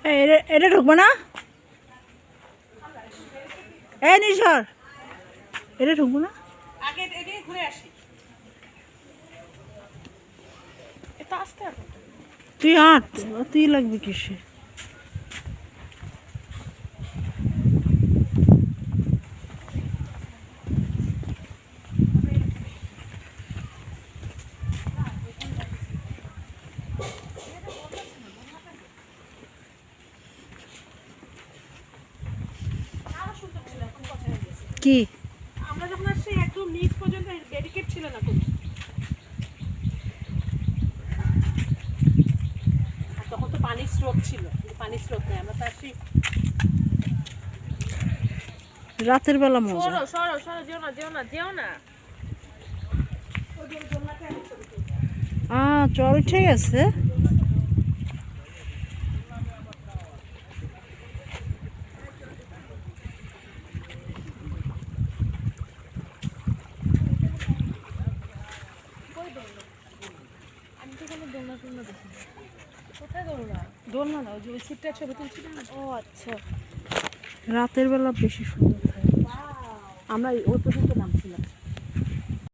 এটা ঢুকবো না, এ নিশর এটা ঢুকবো না, আগে এদিকে ঘুরে আসি। এটা আসতে হবে। তুই হাঁট, তুই লাগবে কিসে? কি আমরা যখন আসছি একদম নিচ পর্যন্ত ব্যারিকেড ছিল না কোনো। আর তখন তো পানির স্রোত ছিল, পানির স্রোত নেই। আমরা তো আসছি রাতের বেলা মজা। সরো সরো সরো, যেও না যেও না যেও না। চল ঠিক আছে। আমি তো কোনো দোলনা টোলনা দেখি না। কোথায় দোলনা? দোলনা না, ওই যে ওই সিটটা ছবি তুলছি না। ও আচ্ছা, রাতের বেলা বেশি সুন্দর থাকে। আমরা ওই পর্যন্ত নামছিলাম।